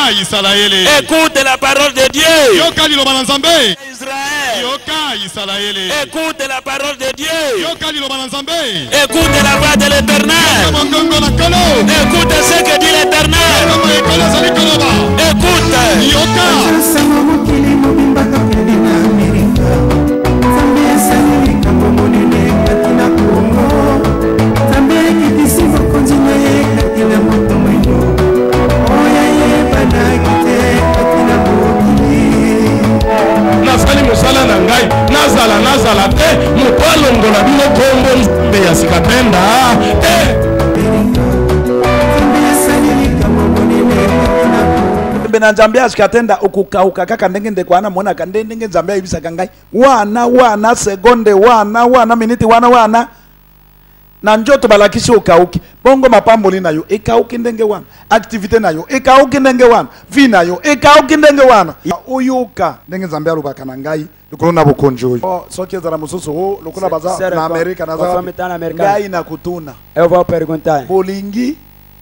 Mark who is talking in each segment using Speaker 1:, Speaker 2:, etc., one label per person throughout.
Speaker 1: Écoute la parole de Dieu. Israël. Écoute la parole de Dieu. Écoute la voix de l'Éternel. Écoute ce que dit l'Éternel. Écoute.
Speaker 2: Nazala te mupalo na bino kombo nzambe ya sikatenda
Speaker 3: bena nzambe ya sikatenda ukukauka kaka ndenge ndekwana mona kande ndenge nzambe ya ibisa kangai wana sekonde wana miniti wana na njoto balakisi ukauki bongo mapamboli nayo ekauki ndenge wana activité nayo ekauki ndenge wana vi nayo ekauki ndenge wana uyuka ndenge nzambe alubaka na ngai lukulona bukonjo oyo soki ezala mususu lokuna baza na Amerika na za ngai na kutuna
Speaker 4: evo pergunta
Speaker 3: bolingi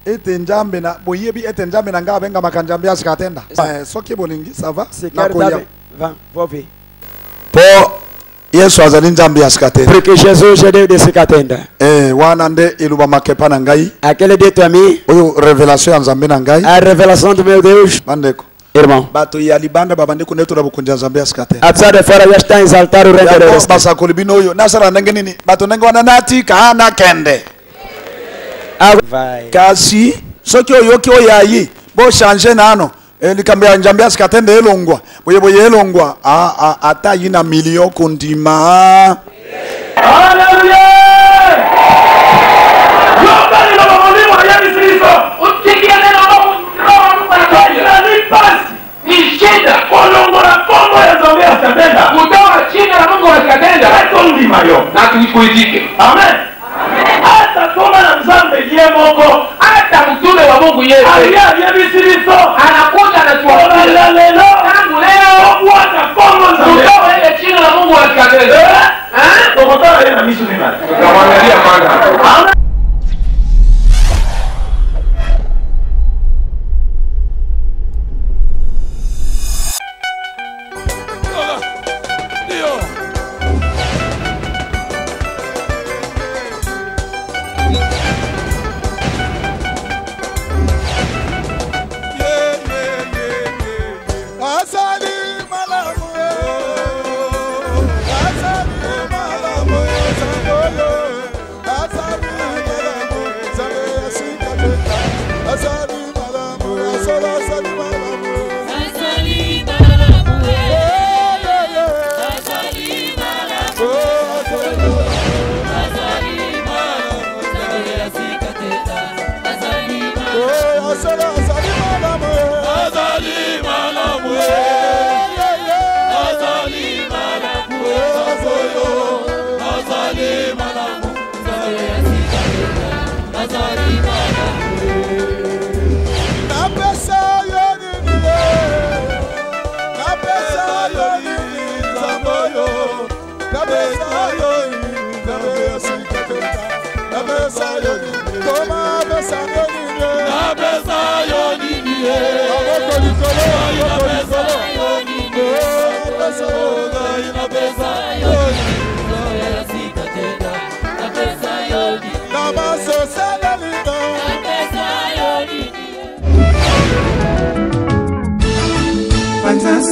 Speaker 3: ete njambe na boyebi ete njambe na ngaba benga makanjambe ya sikatenda soki bolingi ça va
Speaker 4: na koya vovi
Speaker 3: po Yesu azali nzambe ya sikatenda
Speaker 4: pour que Jésus je de sikatenda
Speaker 3: wana nde iluba makepa na ngai
Speaker 4: akele de toi
Speaker 3: oyo révélation ya nzambe na ngai
Speaker 4: a révélation de meu Deus
Speaker 3: bandeko
Speaker 4: irmão
Speaker 3: bato ya libanda babandi kunetura bukunja nzambe ya sikatenda
Speaker 4: apesar de fora já está exaltar o rei de Deus
Speaker 3: basa kolibino oyo nasara ndenge nini bato ndenge wana nati kana kende kasi soki oyoki oyayi bo changer nano likambo ya nzambe ya sikatenda elongwa boye elongwa ata yina milio kundima
Speaker 2: haleluya yobali na mwalimu wa Yesu Kristo utikia neno ni shida kolongola kombo ya nzambe ya sikatenda kutoa jina la Mungu wa sikatenda kundima yo na tulikuitike amen. Hata kama na mzambe yeye Mungu hata mtume wa Mungu Yesu anakuja na tuambia leo tangu leo bwana Kongo nzambe ile jina la Mungu asikatende tokotana yeye na misu ni nani tukamwangalia kwanza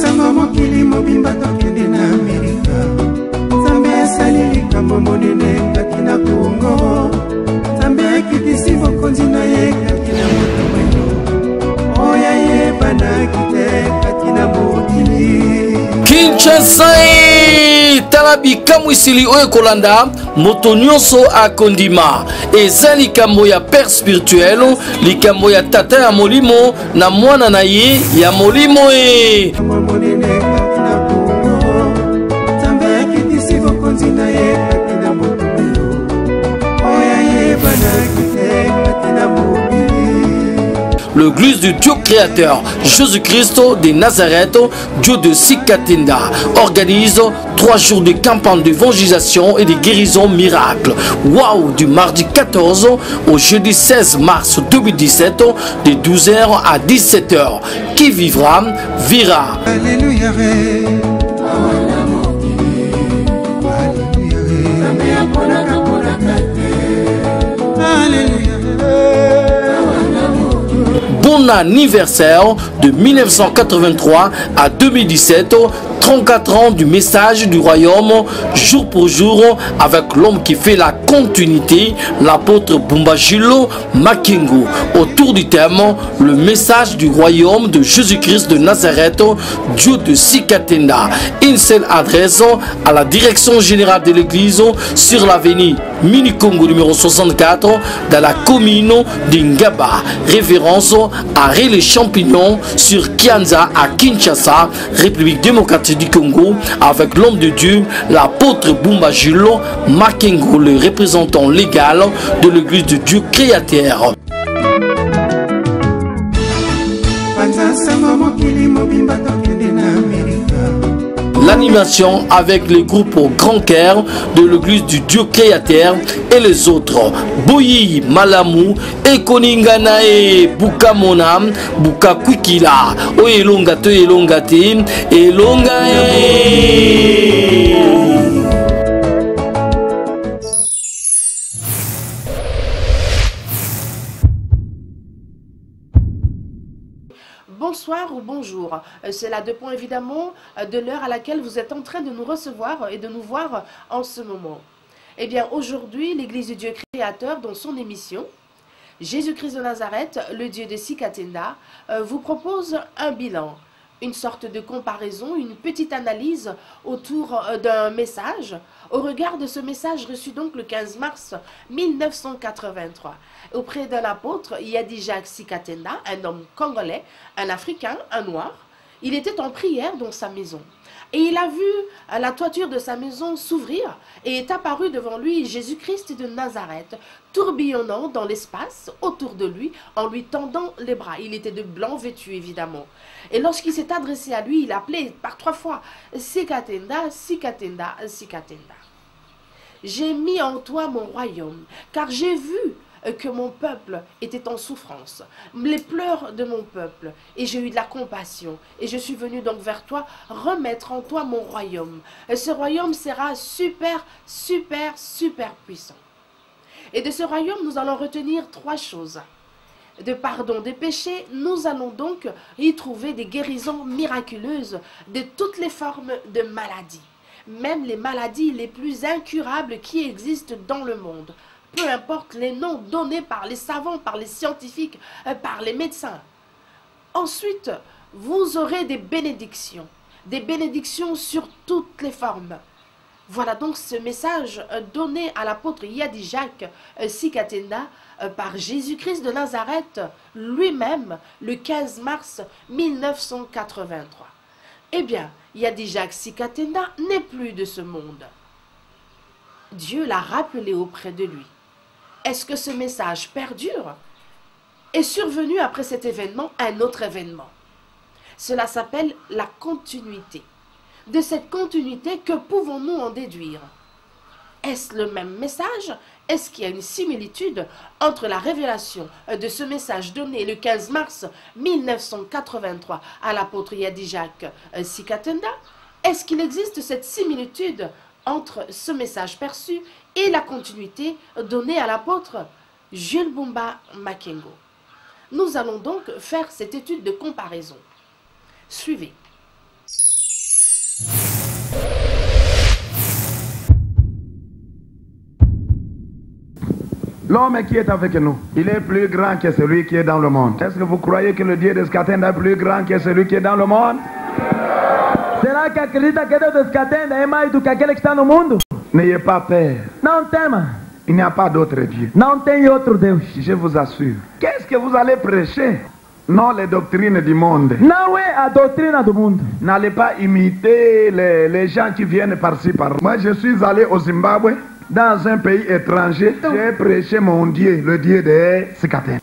Speaker 5: Sango mokili mobimba tokende na Amerika Zambe esaleli kambo monene kati na Kongo Zambe ekitisi bokonzi na ye kati na moto mwendo Oya yebana kite kati na mokili
Speaker 6: Kinshasa tala bikambo isili oyo kolanda moto nyonso akondima eza likambo ya père spirituel likambo ya tata ya molimo na mwana na ye ya molimo Le l'église du Dieu créateur Jésus-Christ de Nazareth, Dieu de Sikatenda, organise 3 jours de campagne d'évangélisation et de guérison miracle. Waouh, du mardi 14 au jeudi 16 mars 2017 de 12h à 17h. Qui vivra, verra.
Speaker 5: Alléluia.
Speaker 6: Bon anniversaire de 1983 à 2017, 34 ans du message du royaume, jour pour jour, avec l'homme qui fait la continuité, l'apôtre Bumbajilo Makengo, autour du thème, le message du royaume de Jésus-Christ de Nazareth, Dieu de Sikatenda. Une seule adresse à la direction générale de l'église sur l'avenue Mini-Congo numéro 64 dans la commune d'Ingaba. Référence à les Champignons sur Kianza à Kinshasa, République démocratique du Congo, avec l'homme de Dieu, l'apôtre Bumbajilo Makengo, le représentant légal de l'église de Dieu créateur. L'animation avec les groupes au Grand Cœur de l'église du Dieu créateur et les autres. Boyi Malamu, Ekoninganae, Buka Monam, Buka Kwikila, Oyelongate, Elongate, Elongae.
Speaker 7: Bonsoir ou bonjour, cela dépend évidemment de l'heure à laquelle vous êtes en train de nous recevoir et de nous voir en ce moment. Eh bien aujourd'hui, l'Église du Dieu créateur dans son émission Jésus-Christ de Nazareth, le Dieu de Sikatenda, vous propose un bilan, une sorte de comparaison, une petite analyse autour d'un message, au regard de ce message reçu donc le 15 mars 1983 auprès d'un apôtre, Yadi Jacques Sikatenda, un homme congolais, un Africain, un noir. Il était en prière dans sa maison et il a vu la toiture de sa maison s'ouvrir et est apparu devant lui Jésus-Christ de Nazareth, tourbillonnant dans l'espace autour de lui en lui tendant les bras. Il était de blanc vêtu évidemment. Et lorsqu'il s'est adressé à lui, il appelait par 3 fois Sikatenda, Sikatenda, Sikatenda. J'ai mis en toi mon royaume, car j'ai vu que mon peuple était en souffrance, les pleurs de mon peuple, et j'ai eu de la compassion, et je suis venu donc vers toi, remettre en toi mon royaume. Et ce royaume sera super, super, super puissant. Et de ce royaume, nous allons retenir 3 choses. De pardon des péchés, nous allons donc y trouver des guérisons miraculeuses de toutes les formes de maladies, même les maladies les plus incurables qui existent dans le monde. Peu importe les noms donnés par les savants, par les scientifiques, par les médecins. Ensuite, vous aurez des bénédictions sur toutes les formes. Voilà donc ce message donné à l'apôtre Yadi Jacques Sikatenda par Jésus-Christ de Nazareth lui-même le 15 mars 1983. Eh bien, Yadi Jacques Sikatenda n'est plus de ce monde. Dieu l'a rappelé auprès de lui. Est-ce que ce message perdure? Est survenu après cet événement un autre événement. Cela s'appelle la continuité. De cette continuité, que pouvons-nous en déduire? Est-ce le même message? Est-ce qu'il y a une similitude entre la révélation de ce message donné le 15 mars 1983 à l'apôtre Yadi Jacques Sikatenda? Est-ce qu'il existe cette similitude entre ce message perçu et la continuité donnée à l'apôtre Jules Bumba Makengo? Nous allons donc faire cette étude de comparaison. Suivez.
Speaker 2: L'homme qui est avec nous, il est plus grand que celui qui est dans le monde. Est-ce que vous croyez que le Dieu de Sikatenda est plus grand que celui qui est dans le monde?
Speaker 8: Será que acredita que Deus de Sikatenda é mais do que aquele que está no mundo?
Speaker 2: N'ayez pas peur.
Speaker 8: Não tema.
Speaker 2: Il n'y a pas d'autre Dieu.
Speaker 8: Não tem outro Deus.
Speaker 2: Je vous assure. Qu'est-ce que vous allez prêcher? Non, les doctrines du monde.
Speaker 8: Não é a doutrina do mundo.
Speaker 2: N'allez pas imiter les gens qui viennent par-ci par-là. Moi, je suis allé au Zimbabwe, dans un pays étranger. J'ai prêché mon Dieu, le Dieu de Sikatenda.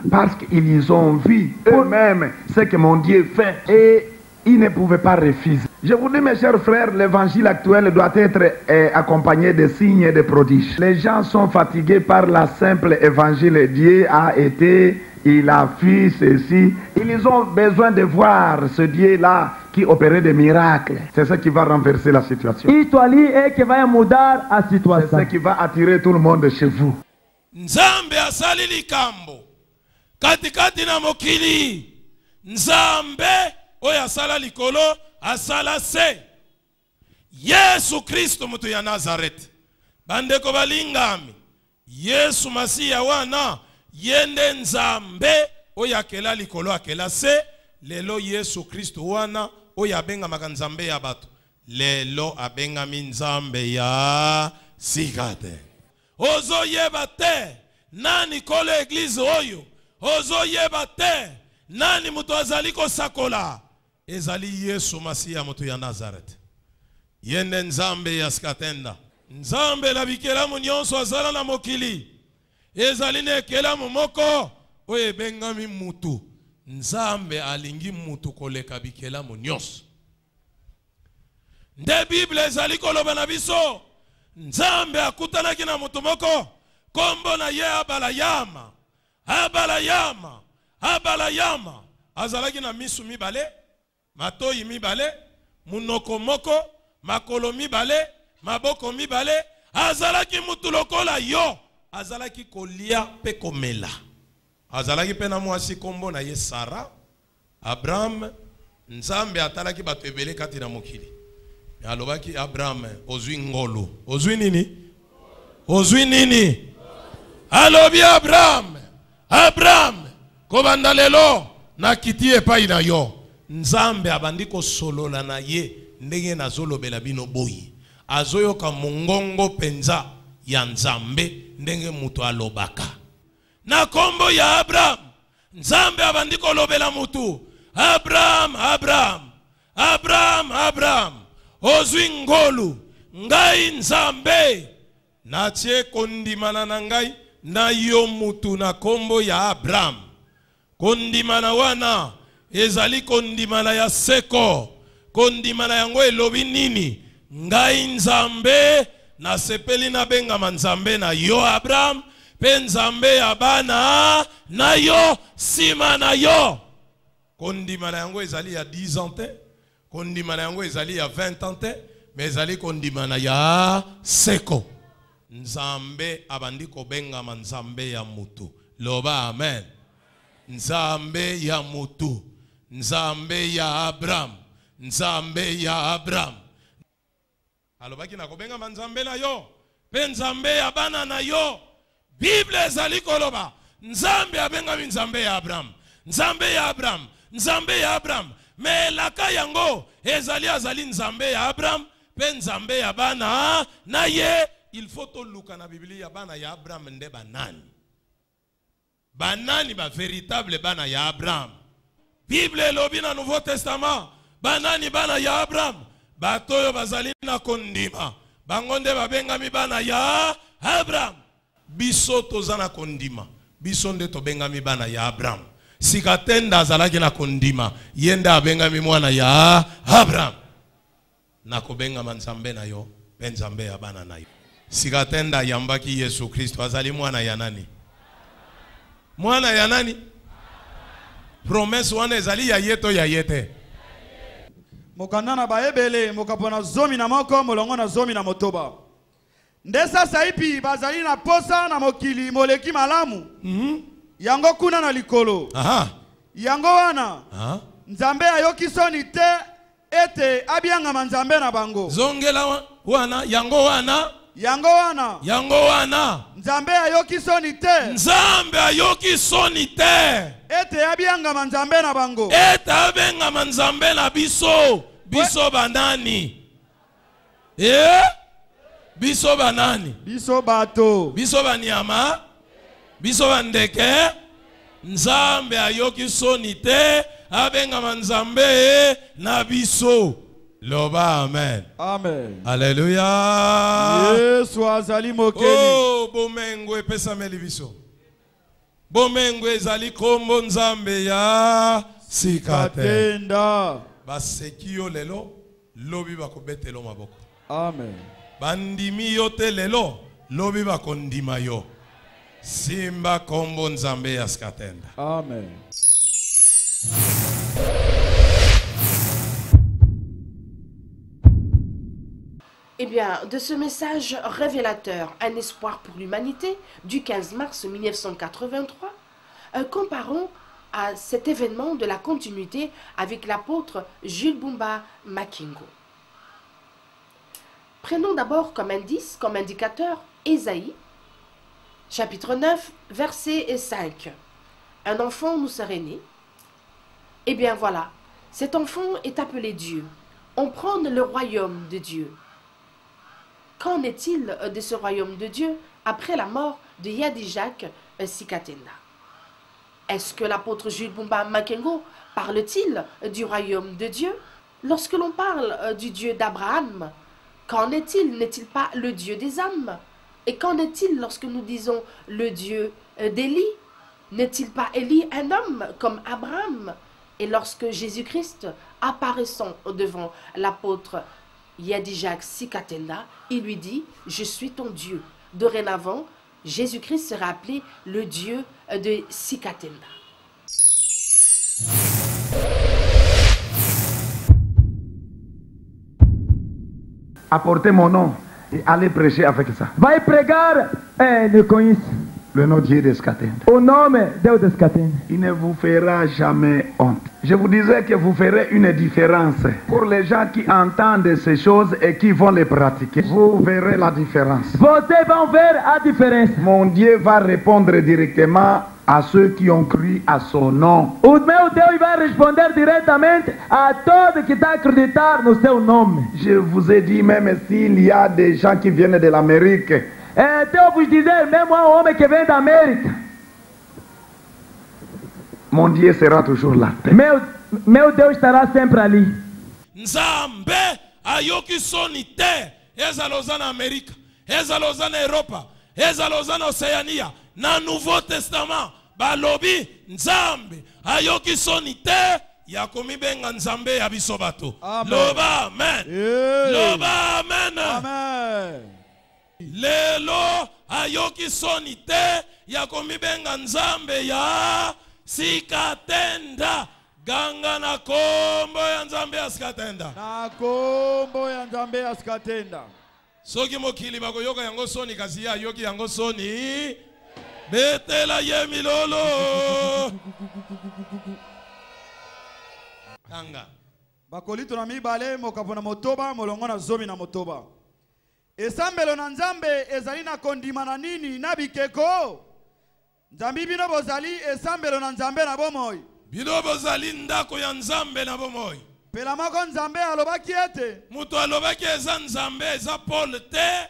Speaker 2: parce qu'ils ont vu eux-mêmes ce que mon Dieu fait et ils ne pouvaient pas refuser. Je vous dis, mes chers frères, l'évangile actuel doit être accompagné de signes et de prodiges. Les gens sont fatigués par la simple évangile. Dieu a été, il a fait ceci. Ils ont besoin de voir ce Dieu-là qui opérait des miracles. C'est ça qui va renverser la situation. C'est ça qui va attirer tout le monde chez vous.
Speaker 1: Nzambe asali likambo katikati na mokili. Nzambe oyo asala likolo asala se. Yesu Kristo mutu ya Nazareth. Bandeko balingami, Yesu Masiya wana yende Nzambe oyo akela likolo akela se. Lelo Yesu Kristo wana oyo abengama Nzambe ya bato. Lelo abengami Nzambe ya sikate. Ozo yeba te nani kolo eglise oyo. Ozo yeba te nani mutu azali kosakola. Ezali Yesu Masiya mutu ya Nazareth. Yende Nzambe ya skatenda. Nzambe la bikelamu nyonso azala na mokili. Ezali ne kelamu moko oyo ebengami mutu. Nzambe alingi mutu koleka bikelamu nyonso. Nde Bible ezali koloba na biso. Nzambe akutanaki na mutu moko kombo na ye Abalayama. Abalayama. Abalayama. Azalaki na misu mibale, matoyi mibale, munoko moko, makolo mibale, maboko mibale. Azalaki mutu lokola yo. Azalaki kolia pe komela. Azalaki pe na mwasi kombo na ye Sara. Abraham. Nzambe atalaki bato ebele kati na mokili. Alobaki Abraham, ozwi ngolo. Ozwi nini? Ozwi nini? Alobi Abraham. Abraham, kobanda lelo na kiti epai na yo. Nzambe abandi kosolola na ye ndenge nazolobela bino boyi. Azoyoka mongongo penza ya Nzambe ndenge mutu alobaka. Na kombo ya Abraham, Nzambe abandi kolobela mutu. Abraham, Abraham. Abraham, Abraham. Ozwi ngolu. Ngai Nzambe natie kondimana na ngai na yo mutu na kombo ya Abraham. Kondimana wana ezali kondimana ya seko. Kondimana yango elobi nini? Ngai Nzambe na sepeli na benga Nzambe na yo Abraham. Pe Nzambe ya bana na yo sima na yo. Kondimana yango ezali ya 10 ans te. Kondimana yango ezali ya 20 ans te. Mais ezali kondimana ya seko. Nzambe abandi kobenga Nzambe ya mutu. Loba amen. Nzambe ya mutu. Nzambe ya Abraham. Nzambe ya Abraham. Alobaki na kobenga Nzambe na yo. Pe Nzambe ya bana na yo. Bible ezali koloba. Nzambe abenga Nzambe ya Abraham. Nzambe ya Abraham. Nzambe ya Abraham. Me laka yango ezali azali Nzambe ya Abraham. Pe Nzambe ya bana na ye. Il faut to luka na Biblia ya bana ya Abraham nde banani. Banani ba véritable bana ya Abraham. Bible lobi na Nouveau Testament. Banani bana ya Abraham. Batoyo bazali na kondima. Bangonde babengami bana ya Abraham. Biso tozana kondima. Biso nde tobengami bana ya Abraham. Sikatenda azalaki na kondima. Yenda abengami mwana ya Abraham. Nakobenga Nzambe na yo. Nzambe ya bana na yo. Sikatenda yambaki Yesu Kristo azali mwana ya nani? Mwana ya nani? Promesse wana ezali ya yeto ya yete.
Speaker 9: Mokanda na baebele mokapona zomi na moko molongo na zomi na motoba. Ndesa saipi bazali na posa na mokili moleki malamu. Yango kuna na likolo.
Speaker 1: Aha.
Speaker 9: Yango wana.
Speaker 1: Aha.
Speaker 9: Nzambe ayoki soni te ete abianga Nzambe na bango.
Speaker 1: Zongela wana yango wana.
Speaker 9: Yango wana.
Speaker 1: Yango wana.
Speaker 9: Nzambe ayoki soni te.
Speaker 1: Nzambe ayoki soni te.
Speaker 9: Ete abianga Nzambe na bango.
Speaker 1: Ete abenga Nzambe na biso. Biso banani. Biso banani.
Speaker 9: Biso bato.
Speaker 1: Biso banyama. Biso bandeke. Nzambe ayoki soni te. Abenga Nzambe na biso. Loba amen.
Speaker 9: Amen.
Speaker 1: Alléluia.
Speaker 9: Yesu azali mokeli.
Speaker 1: Oh, bomengo epesa meli biso. bomengo ezali kombo nzambe ya sikatenda baseki yo lelo lobi bakobetelo maboko.
Speaker 9: Amen.
Speaker 1: Bandimi yo te lelo lobi bakondima yo. Simba kombo nzambe ya sikatenda.
Speaker 9: Amen.
Speaker 7: Eh bien, de ce message révélateur, un espoir pour l'humanité, du 15 mars 1983, comparons à cet événement de la continuité avec l'apôtre Jules Bumba Makengo. Prenons d'abord comme indice, comme indicateur, Ésaïe, chapitre 9, verset 5. Un enfant nous serait né. Eh bien voilà, cet enfant est appelé Dieu. On prône le royaume de Dieu. Qu'en est-il de ce royaume de Dieu après la mort de Yadijak Sikatenda? Est-ce que l'apôtre Jules Bumba Makengo parle-t-il du royaume de Dieu? Lorsque l'on parle du Dieu d'Abraham, qu'en est-il? N'est-il pas le Dieu des âmes? Et qu'en est-il lorsque nous disons le Dieu d'Élie? N'est-il pas Élie un homme comme Abraham? Et lorsque Jésus-Christ, apparaissant devant l'apôtre Yadijak Sikatenda, il lui dit « Je suis ton Dieu ». Dorénavant, Jésus-Christ sera appelé le Dieu de Sikatenda.
Speaker 8: Apportez mon nom et allez prêcher avec ça. Vai pregar le conhece. Le nom de Dieu de Sikatenda. Au nom de Dieu de Sikatenda. Il ne vous fera jamais honte. Je vous disais que vous ferez une différence. Pour les gens qui entendent ces choses et qui vont les pratiquer, vous verrez la différence. Vocês vão ver a diferença. Mon Dieu va répondre directement à ceux qui ont cru à son nom. O meu Deus vai responder diretamente a todos que estão acreditar no seu nome. Je vous ai dit, même s'il y a des gens qui viennent de l'Amérique, eu vos dizer, mesmo um homem que vem da América, mon Dieu sera toujours là. Meu Deus estará sempre ali.
Speaker 1: Nzambe ayoki soni te ezaloza na Amerika, ezaloza na Europa, ezaloza na Oceania. Na Nouveau Testament balobi Nzambe ayoki soni te ya komibenga Nzambe ya biso bato. Loba amen. Loba amen.
Speaker 9: Amen.
Speaker 1: Lelo ayoki soni te ya komibenga Nzambe ya Sikatenda. Ganga na kombo ya Nzambe ya Sikatenda.
Speaker 9: Na kombo ya Nzambe ya Sikatenda.
Speaker 1: Soki mokili bakoyoka yango soni kasi ya yoki yango soni. Betela ye milolo. Kanga.
Speaker 9: Bakolito na mibale mokapona motoba molongo na zomi na motoba. Esambelo na Nzambe ezali na kondima na nini na bikeko. Nzambi bino bozali esambelo na Nzambe na bomoi.
Speaker 1: Bino bozali ndako ya Nzambe na bomoi.
Speaker 9: Pela moko Nzambe alobaki ete.
Speaker 1: Muto alobaki eza Nzambe eza Paul te.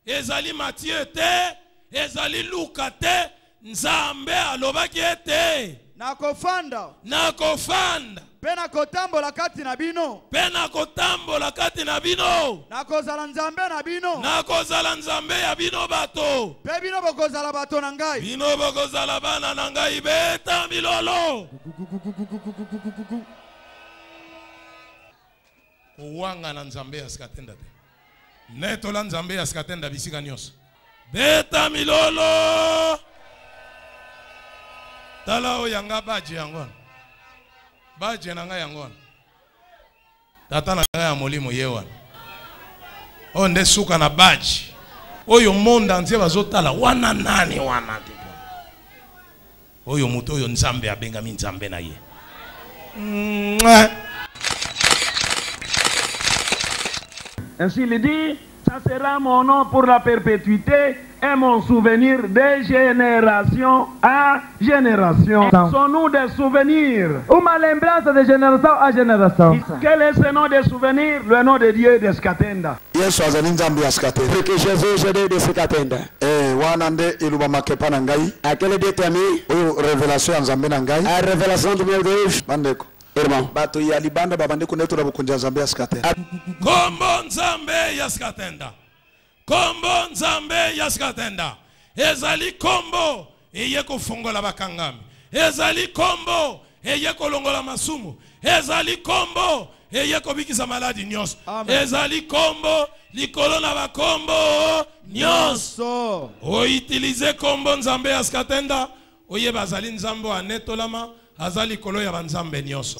Speaker 1: Ezali Matthieu te. Ezali Luka te. Nzambe alobaki ete.
Speaker 9: Nakofanda.
Speaker 1: Nakofanda.
Speaker 9: Pena kotambola kati na bino.
Speaker 1: Pena kotambola kati na bino.
Speaker 9: Nakozala Nzambe na bino.
Speaker 1: Nakozala Nzambe ya bino bato.
Speaker 9: Pe bino bokozala bato na ngai.
Speaker 1: Bino bokozala bana na ngai beta milolo. Owanga na Nzambe ya Sikatenda te. Neto la Nzambe ya Sikatenda bisika nyos. Beta milolo. Tala o yanga baji yangon. Baji na nga yangon. Tata na nga ya molimo yewan. O nde suka na baji. Oyo monda nzie bazotala wana nani wana tipo. Oyo muto oyo Nzambe abenga mi Nzambe na ye.
Speaker 8: Ainsi il dit, ça sera mon nom pour la perpétuité et mon souvenir de génération à génération. Son nom de souvenir. Uma lembrança de génération à génération. Quel est ce nom de souvenir? Le nom de Dieu de Sikatenda.
Speaker 3: Yesu azali Nzambe ya Sikatenda.
Speaker 4: Porque Jesus é Deus de Sikatenda.
Speaker 3: Wana nde iluba makepa na ngai.
Speaker 4: Aquele dia também,
Speaker 3: Oyo revelation ya Nzambe na ngai.
Speaker 4: a revelação do meu Deus.
Speaker 3: Bandeko.
Speaker 4: Irmão.
Speaker 3: Bato ya libanda babandeko neto na bukunja Nzambe ya Sikatenda.
Speaker 1: Kombo Nzambe ya Sikatenda. Kombo Nzambe ya Sikatenda. Ezali kombo eye kofongola bakangami. Ezali kombo eye kolongola masumu. Ezali kombo eye kobikisa maladi nyonso. Ezali kombo likolo na bakombo nyonso. Outilize kombo nzambe ya Skatenda oye bazali nzambe anetolama azali kolo ya banzambe nyonso.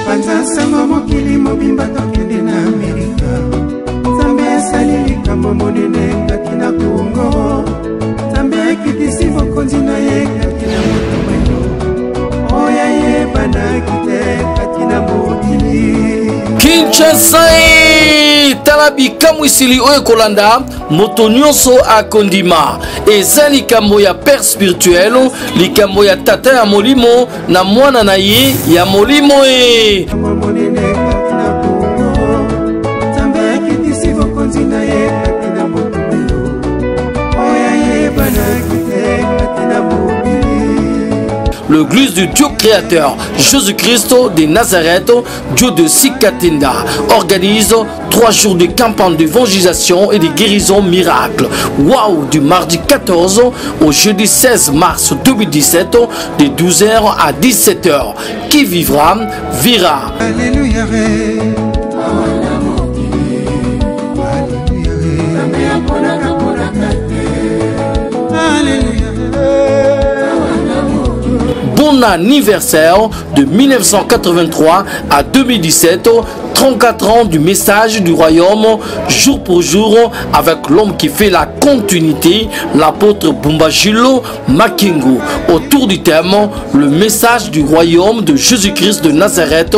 Speaker 5: Panza sango mokili mobimba tokende na Amerika. Nzambe asali likambo monene kati na Kongo. Nzambe akitisi bokonzi na ye kati na moto weno. Oya yebana kite kati na mokili.
Speaker 6: Kinshasa tala bikambo isili oyo kolanda moto nyonso akondima. Eza likambo ya père spirituel, likambo ya tata ya molimo na mwana na ye ya molimo e. L'église du Dieu créateur, Jésus-Christ de Nazareth, Dieu de Sikatenda, organise 3 jours de campagne d'évangélisation et de guérison miracle. Waouh, du mardi 14 au jeudi 16 mars 2017, de 12h à 17h. Qui vivra, verra.
Speaker 5: Alléluia.
Speaker 6: Bon anniversaire de 1983 à 2017, 34 ans du message du royaume, jour pour jour, avec l'homme qui fait la continuité, l'apôtre Bumbajilo Makengo. Autour du thème, le message du royaume de Jésus-Christ de Nazareth,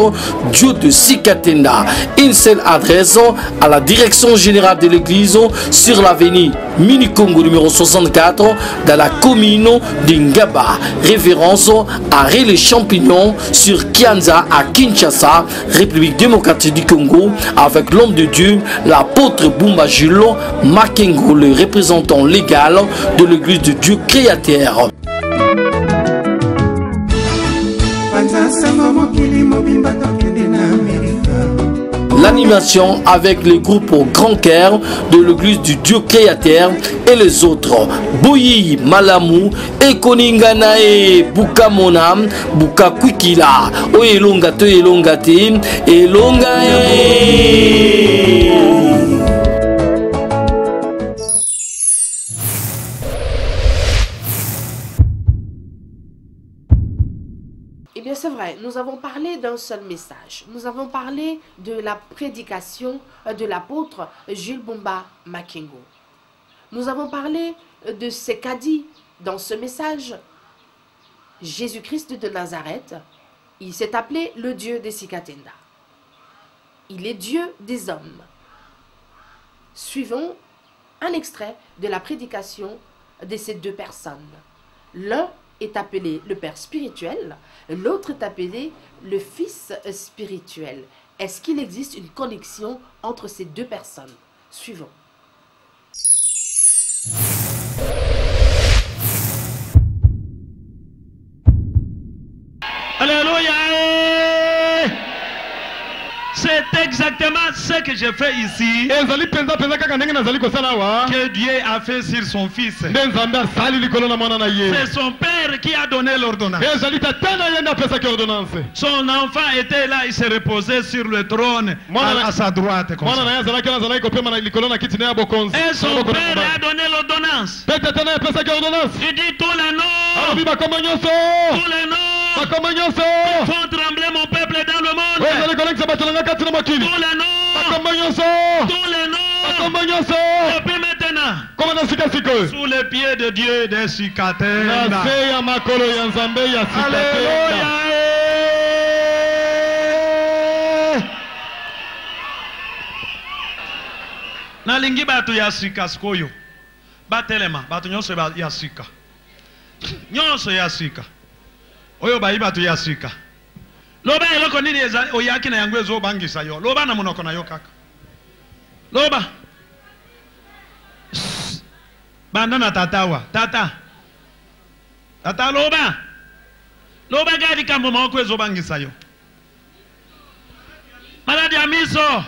Speaker 6: Dieu de Sikatenda. Une seule adresse à la direction générale de l'église sur l'avenue Mini-Congo numéro 64 dans la commune d'Ingaba. Référence à les Champignons sur Kianza à Kinshasa, République démocratique du Congo, avec l'homme de Dieu, l'apôtre Bumbajilo Makengo, le représentant légal de l'église de Dieu créateur. L'animation avec les groupes au grand cœur de l'église du Dieu créateur et les autres. Boyi Malamu, Ekoninganae, Buka Monam, Buka Kwikila, Oyelongate, Elongate, Elongae.
Speaker 7: Eh bien, c'est vrai, nous avons parlé d'un seul message. Nous avons parlé de la prédication de l'apôtre Jules Bumba Makengo. Nous avons parlé de ce qu'a dit dans ce message Jésus-Christ de Nazareth. Il s'est appelé le Dieu des Sikatenda. Il est Dieu des hommes. Suivons un extrait de la prédication de ces deux personnes. L'un est appelé le père spirituel, l'autre est appelé le fils spirituel. Est-ce qu'il existe une connexion entre ces deux personnes? Suivons.
Speaker 10: Alléluia. C'est exactement ce que je fais ici. Que Dieu a fait sur son fils. C'est son père qui a donné l'ordonnance. Son enfant était là, il s'est reposé sur le trône à sa droite. Et son père a donné l'ordonnance. Il dit tous les noms. Tous les noms. Font trembler mon peuple dans le monde. Tous les noms. Tous les noms. Depuis maintenant. Sous les pieds de Dieu des cicatères. Alléluia. Nalingi batu ya sika skoyo. Batelema. Batu nyonso ya sika. Nyonso ya sika. Oyo bayi batu ya sika. Loba eloko nini oyaki na yangu ezo bangisa yo. Loba na munoko na yo kaka. Loba. Banda na tatawa. Tata. Tata loba. Loba gadi kambo mawoko ezo bangisa yo. Maladi ya miso.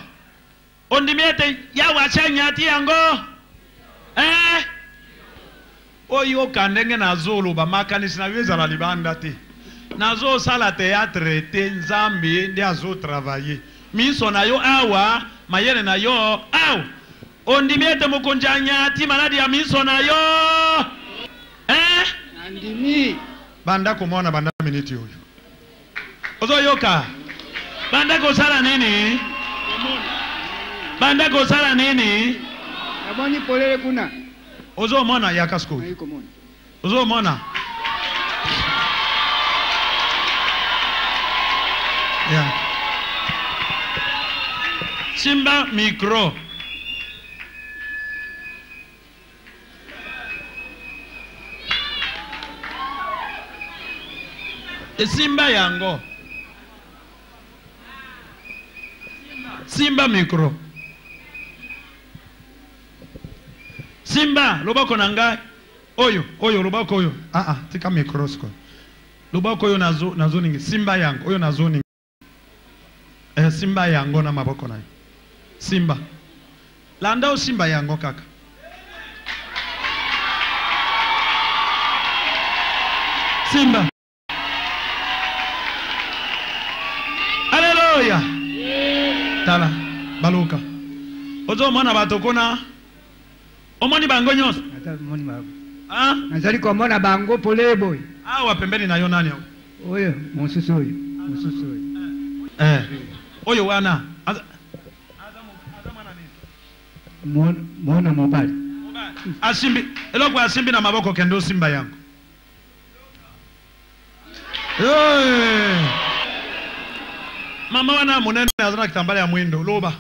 Speaker 10: Ondimiete ya wachanyati yango. Oyo kandenge na zolo ba makanisi na weza na libanda te. Nazo sala théâtre te nzambe ndi azo travailler. Miso na yo awa, mayele na yo aw. Ondimiete mukunjanya ti maladi ya miso na yo. Nandimi. Banda kumona banda miniti huyu. Ozo yoka. Banda ko sala nini? Banda ko sala nini?
Speaker 11: Aboni polele kuna.
Speaker 10: Ozo mona yakasko. Ozo mona. Yeah. Simba micro. Simba yango. Simba micro. Simba lobako nanga. Oyo lobako oyo. Tika microscope. Lobako oyo nazo ningi. Simba yango oyo nazo ningi. Simba yango na maboko nayo. Simba. Landa o simba yango kaka. Simba. Alléluia. Tala. Baluka. Ozo mwana batokona. Omoni bango nyonso.
Speaker 11: Moni bango. Nazali komona bango polebo.
Speaker 10: Awa pembeni na yo nani awo?
Speaker 11: Oyo, mosusu oyo. Mosusu oyo.
Speaker 10: Oyo wana.
Speaker 11: Mwana mobali.
Speaker 10: Asimbi. Eloko asimbi na maboko kendo simba yangu. Mama wana munene azana kitambala ya mwindo loba.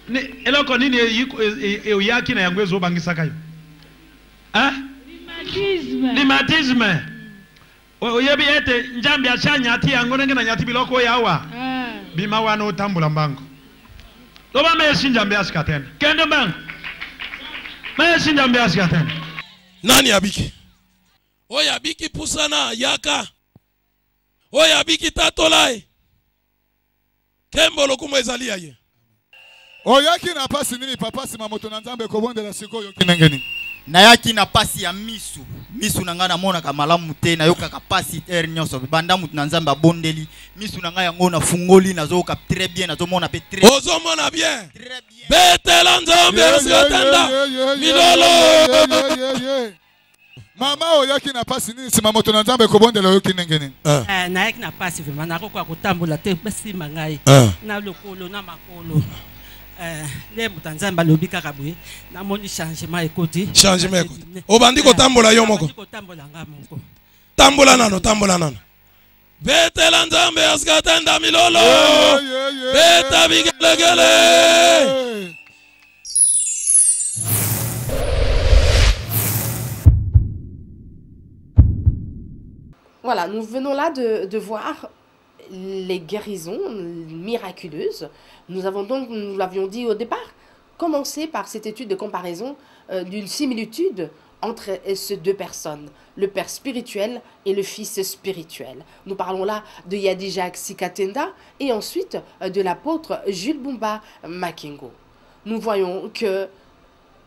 Speaker 10: Ni eloko nini yaki na yangu ezo bangisa kayo? Limatisme. Oyebi ete njambi achanya ati yango nenge na nyati biloko yawa. Bima wana utambula mbango. Loba meshi njambi asikatenda. Kendo mbango. Meshi njambi asikatenda.
Speaker 1: Nani abiki? Oya abiki pusana yaka. Oya abiki tatolai. Kembo lokumo ezali aye.
Speaker 12: Oyaki na pasi nini papa si mamoto na nzambe ko bondela sikoyo kinengeni.
Speaker 13: Na yaki na pasi ya misu. Misu nanga na mona kamalamu te na yoka ka pasi ter nyonso. Banda mutu na nzambe bondeli. Misu nanga yango na fungoli na zo ka très bien na zo mona pe très.
Speaker 1: Ozo mona bien. Très bien. Betela nzambe asikatenda. Milolo.
Speaker 12: Mama oyaki na pasi nini si mamoto na nzambe ko bondela yo kinengeni.
Speaker 14: Na yaki na pasi vraiment na ko kotambola te basi mangai. Na lokolo na makolo. Les Mutanzamba lobi kakabuye na moni changement ekoti
Speaker 1: obandi kotambola yo moko tambola nano betela nzambe asikatenda milolo beta bigelegele
Speaker 7: Voilà, nous venons là de voir les guérisons miraculeuses. Nous avons donc, nous l'avions dit au départ, commencé par cette étude de comparaison d'une similitude entre ces deux personnes, le père spirituel et le fils spirituel. Nous parlons là de Yadijak Sikatenda et ensuite de l'apôtre Jules Bumba Makingo. Nous voyons que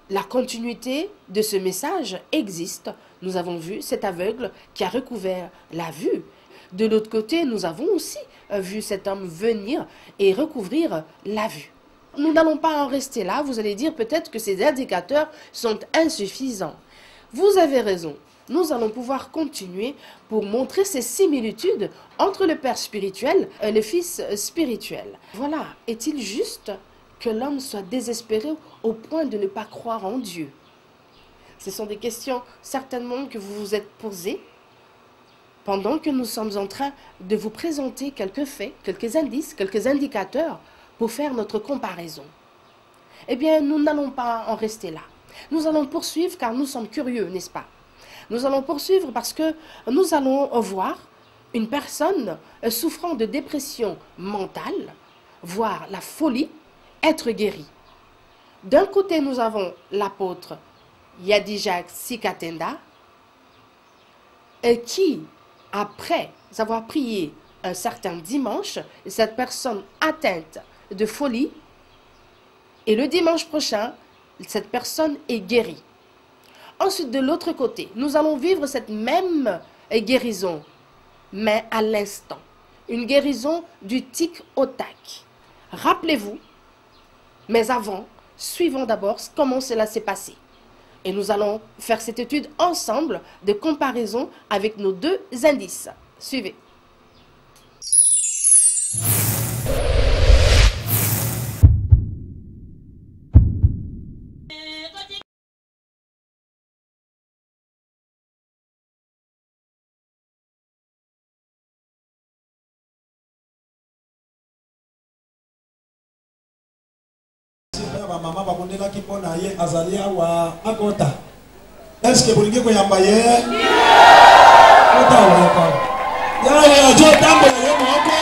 Speaker 7: la continuité de ce message existe. Nous avons vu cet aveugle qui a recouvert la vue. De l'autre côté, nous avons aussi vu cet homme venir et recouvrir la vue. Nous n'allons pas en rester là. Vous allez dire peut-être que ces indicateurs sont insuffisants. Vous avez raison. Nous allons pouvoir continuer pour montrer ces similitudes entre le père spirituel et le fils spirituel. Voilà. Est-il juste que l'homme soit désespéré au point de ne pas croire en Dieu? Ce sont des questions certainement que vous vous êtes posées pendant que nous sommes en train de vous présenter quelques faits, quelques indices, quelques indicateurs pour faire notre comparaison. Eh bien, nous n'allons pas en rester là. Nous allons poursuivre car nous sommes curieux, n'est-ce pas? Nous allons poursuivre parce que nous allons voir une personne souffrant de dépression mentale, voire la folie, être guérie. D'un côté, nous avons l'apôtre Yadijak Sikatenda, qui, après avoir prié un certain dimanche, cette personne atteinte de folie, et le dimanche prochain, cette personne est guérie. Ensuite, de l'autre côté, nous allons vivre cette même guérison, mais à l'instant. Une guérison du tic au tac. Rappelez-vous, mais avant, suivons d'abord comment cela s'est passé. Et nous allons faire cette étude ensemble de comparaison avec nos deux indices. Suivez.
Speaker 3: Mama babondelaki mpo na ye azali awa akota. Est-ce que bolingi koyamba ye? Kota waka. Yawe ajo tambola ye moko.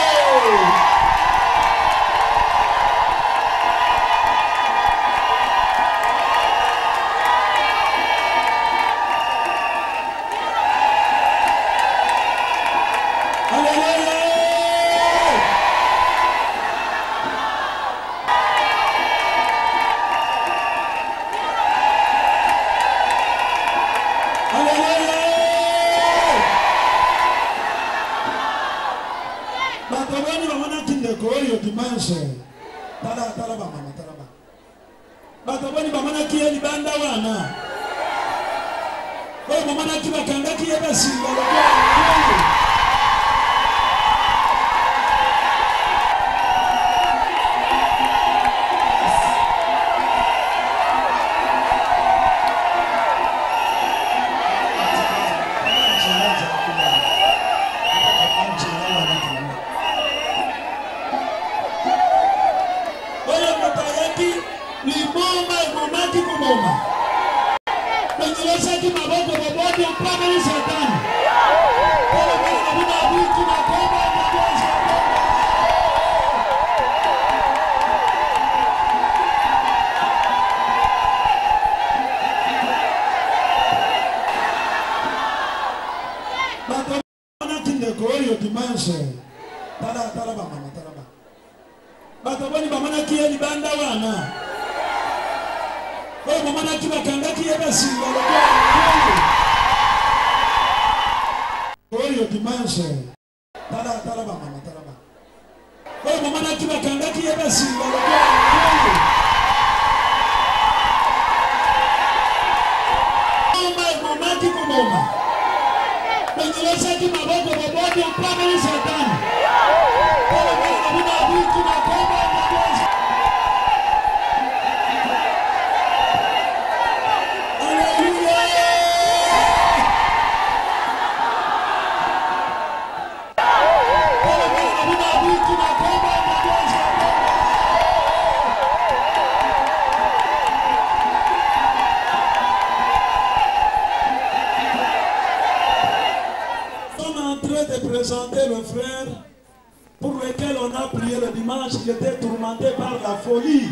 Speaker 3: voudrais te présenter le frère pour lequel on a prié le dimanche, qui était tourmenté par la folie.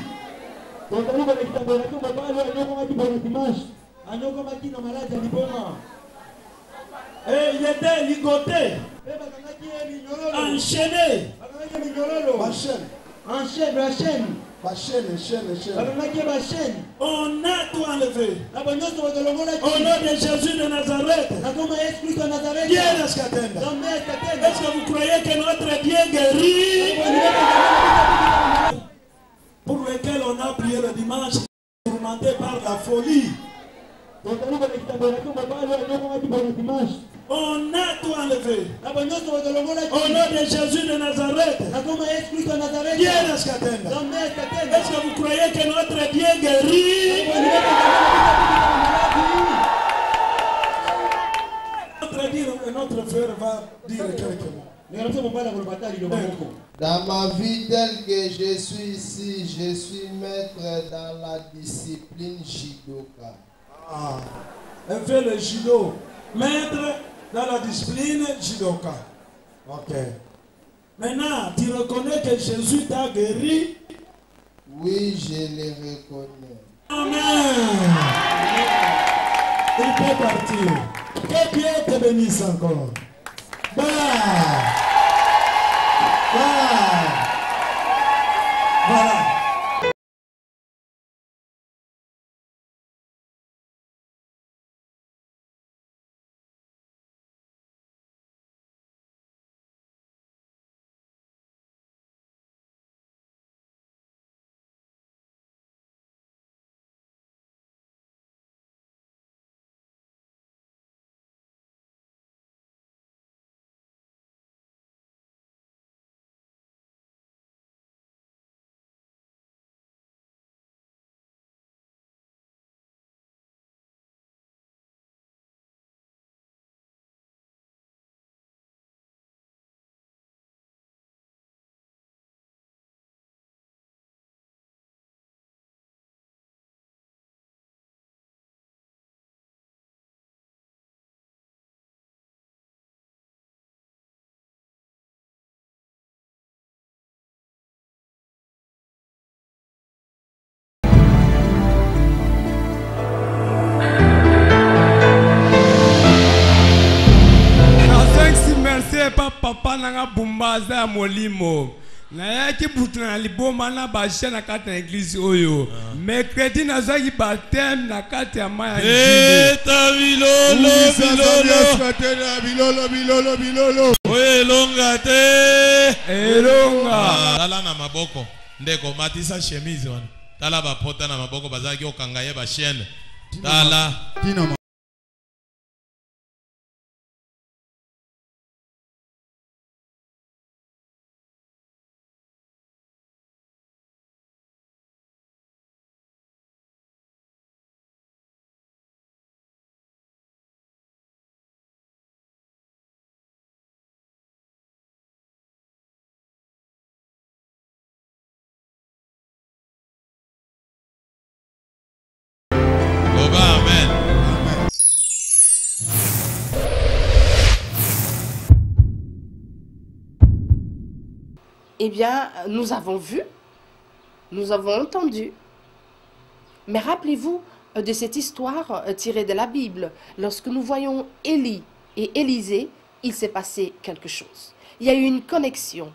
Speaker 3: Et il était ligoté, enchaîné. On a tout enlevé. Au nom de Jésus de Nazareth. Dieu Escatenda. Est-ce que vous croyez que notre Dieu guérit? Pour lequel on a prié le dimanche, tourmenté par la folie. On a tout enlevé. Au nom de Jésus de Nazareth. Dieu Escatenda. Est-ce que vous croyez que notre Dieu guérit? Notre frère va dire quelques mots.
Speaker 15: Dans ma vie telle que je suis ici, je suis maître dans la discipline judoka.
Speaker 3: Ah, elle fait le judo. Maître dans la discipline judoka. Ok. Maintenant, tu reconnais que Jésus t'a guéri?
Speaker 15: Oui, je le reconnais.
Speaker 3: Amen. Il peut partir. Que Dieu te bénisse encore. Voilà. Voilà.
Speaker 16: Pa papa nanga bumbaza ya molimo na yaki butuna na liboma na bashe na kati na église oyo mercredi nazaki baptême na kati ya maya
Speaker 1: eta bilolo elonga te elonga tala na maboko ndeko matisa chemise wana tala bapota na maboko bazaki okanga ye ba chaîne tala
Speaker 7: Eh bien, nous avons vu, nous avons entendu. Mais rappelez-vous de cette histoire tirée de la Bible. Lorsque nous voyons Élie et Élisée, il s'est passé quelque chose. Il y a eu une connexion.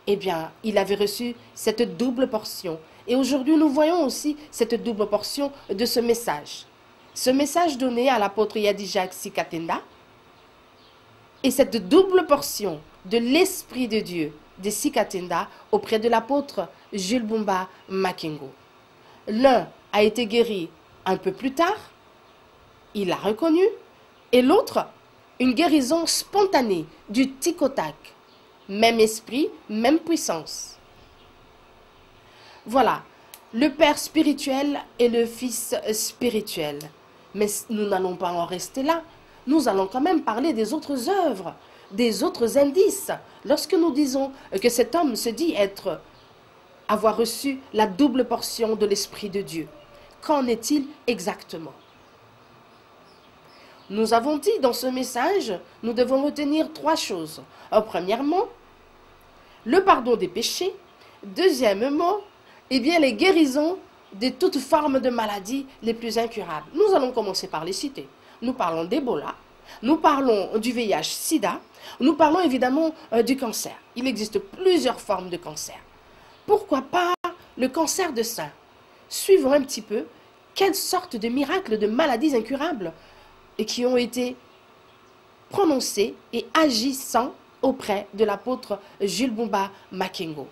Speaker 7: Eh bien, il avait reçu cette double portion. Et aujourd'hui, nous voyons aussi cette double portion de ce message. Ce message donné à l'apôtre Yadi Jacques Sikatenda. Et cette double portion de l'Esprit de Dieu de Sikatenda auprès de l'apôtre Jules Bumba Makengo. L'un a été guéri un peu plus tard, il l'a reconnu, et l'autre, une guérison spontanée du tic au tac. Même esprit, même puissance. Voilà, le Père spirituel et le Fils spirituel. Mais nous n'allons pas en rester là. Nous allons quand même parler des autres œuvres, des autres indices. Lorsque nous disons que cet homme se dit avoir reçu la double portion de l'Esprit de Dieu, qu'en est-il exactement? Nous avons dit dans ce message, nous devons retenir 3 choses. Premièrement, le pardon des péchés. Deuxièmement, eh bien, les guérisons de toutes formes de maladies les plus incurables. Nous allons commencer par les citer. Nous parlons d'Ebola, nous parlons du VIH-Sida, nous parlons évidemment du cancer. Il existe plusieurs formes de cancer. Pourquoi pas le cancer de sein? Suivons un petit peu quelles sortes de miracles, de maladies incurables et qui ont été prononcés et agissant auprès de l'apôtre Jules Bumba Makengo.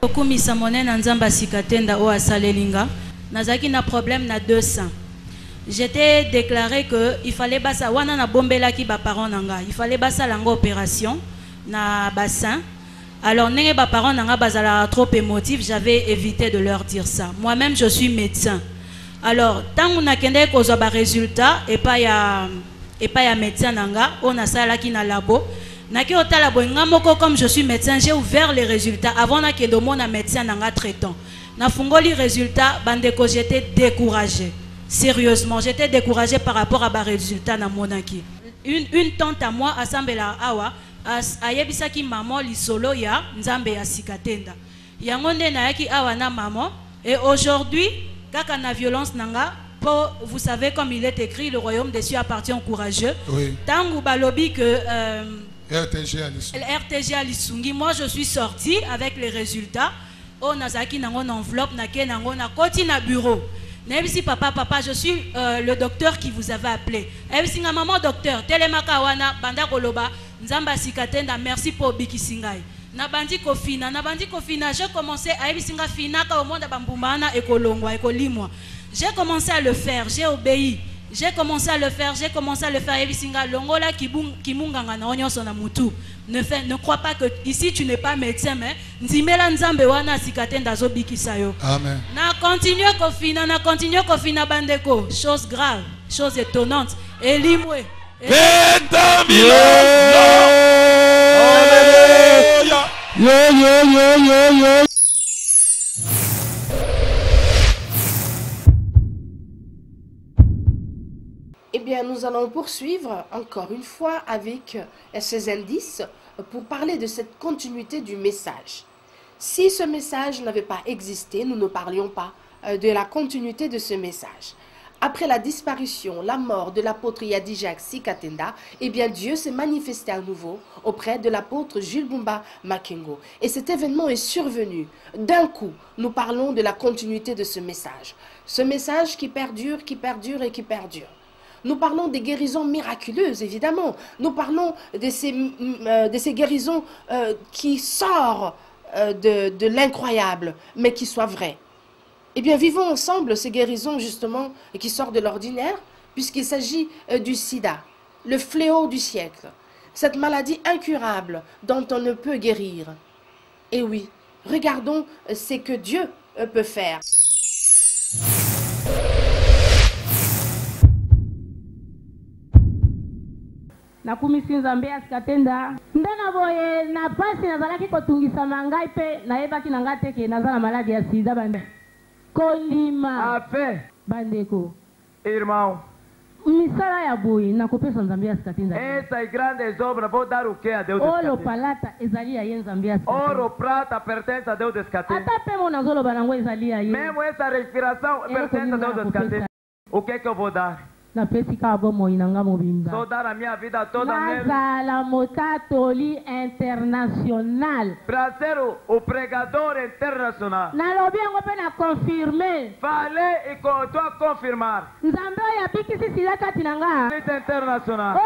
Speaker 17: Okumisa monene nzamba sikatenda o asalelinga nazaki na problème na 200. J'étais déclaré que il fallait basa wana na bombela ki ba parents nanga, il fallait basa langa opération na bassin. Alors nenge ba parents nanga bazala trop émotif, j'avais évité de leur dire ça. Moi-même je suis médecin. Alors tant na kende ko zo ba résultat et pas ya médecin nanga, on a ça là qui na labo. Comme je suis médecin, j'ai ouvert les résultats avant que je sois médecin traitant. Na fungoli résultat, bandeko j'étais découragé. Sérieusement, j'étais découragé par rapport à mes résultats na monaki. Une tante à moi asambela awa ayebisa ki maman li solo ya nzambe ya sikatenda. Yangonde na yaki awa na maman et aujourd'hui kaka na violence nanga. Vous savez comme il est écrit, le royaume des cieux appartient aux courageux. Oui. Tangu balobi que RTG à Lissungi, moi je suis sorti avec les résultats. Oh nazaki nango na enveloppe na ke nango na koti na bureau. Nebisi papa je suis le docteur qui vous avait appelé. Ebisi nga maman docteur telemaka wana banda koloba nzamba sikatenda merci pour bikisingai. Na bandi kofina j'ai commencé à ebisi nga fina ka omonda bambumbana ekolongwa ekolimwa. J'ai commencé à le faire, j'ai obéi. J'ai commencé à le faire. Ebisinga longola kimunganga na onyoso na mutu. Ne crois pas que ici tu n'es pas médecin mais nzimela nzambe wana sikatenda zobikisa yo. Amen. Na continue kofina bandeko. Chose grave, chose étonnante. Elimwe. Yo.
Speaker 7: Eh bien, nous allons poursuivre encore une fois avec ces indices pour parler de cette continuité du message. Si ce message n'avait pas existé, nous ne parlions pas de la continuité de ce message. Après la disparition, la mort de l'apôtre Yadi Jacques Sikatenda, eh bien Dieu s'est manifesté à nouveau auprès de l'apôtre Jules Bumba Makengo. Et cet événement est survenu. D'un coup, nous parlons de la continuité de ce message. Ce message qui perdure et qui perdure. Nous parlons des guérisons miraculeuses, évidemment. Nous parlons de ces guérisons qui sortent de l'incroyable, mais qui soient vraies. Eh bien, vivons ensemble ces guérisons, justement, qui sortent de l'ordinaire, puisqu'il s'agit du sida, le fléau du siècle, cette maladie incurable dont on ne peut guérir. Et oui, regardons ce que Dieu peut faire.
Speaker 18: nakumisi nzambe asikatenda ndena boye na pasi nazalaki kotungisa na ngai pe nayebaki na ngai teke naza na maladi ya sida bande kolima afe bandeko
Speaker 8: irmão
Speaker 18: misala ya boye nakopesa nzambe asikatenda
Speaker 8: essas grandes obras vou dar o que a Deus
Speaker 18: olo palata ezali ya ye nzambe asikatenda
Speaker 8: ouro prata pertence a Deus descatenda
Speaker 18: ata pe mo nazoloba nango ezali ya ye
Speaker 8: mesmo essa respiração pertence a Deus descatenda o que eu vou dar? Só dar a minha vida toda
Speaker 18: internacional.
Speaker 8: Para ser o pregador internacional. Falei e estou a confirmar. Internacional.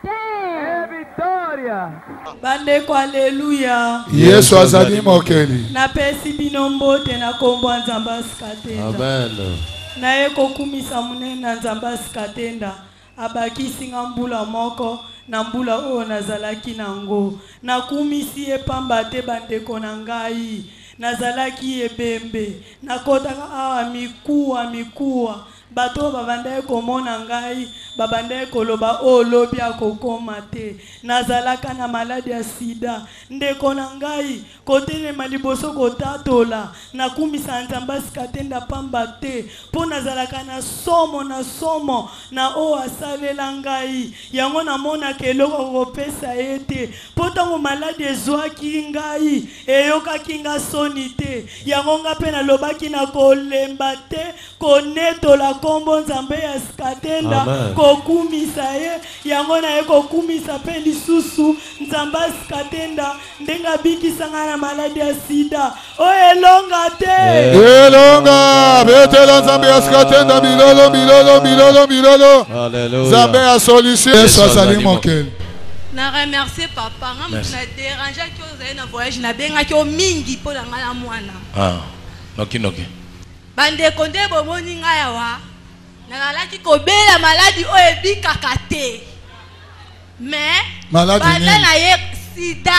Speaker 8: É vitória.
Speaker 19: Bandeko aleluia.
Speaker 12: Yesu azali mokeli.
Speaker 19: Na pesi binombote na kombo nzamba asikatenda.
Speaker 12: Amen.
Speaker 19: Naye kokumisa munene nzamba asikatenda abakisi nga mbula moko na mbula oyo nazalaki nango nakumisi ye pamba te bandeko na ngai nazalaki ebembe nakotaka awa mikuwa bato babandaki komona ngai babandaki koloba o lobi akokoma te nazalaka na maladi ya sida ndeko na ngai kotelema liboso kotatola nakumisa Nzambe Asikatenda pamba te mpo nazalaka na somo na o asalela ngai yango namonaka eloko kopesa ye te mpo ntango maladi ezwaki ngai eyokaki nga soni te yango nga mpe nalobaki na kolemba te konetola kombo Nzambe ya Asikatenda kokumisa ye yango na ye kokumisa pe lisusu Nzambe Asikatenda ndenge abikisanga na maladi ya sida o elonga te
Speaker 12: elonga betela Nzambe Asikatenda bilolo Nzambe ya solution Yesu azali mokele.
Speaker 20: Na remercier papa nga mutu na déranger ki ozali na voyage na bengaki o mingi mpo na ngai na mwana
Speaker 1: noki
Speaker 20: bandeko nde bomoni ngai awa nazalaki kobela maladi oyo ebikaka te mais banda na ye sida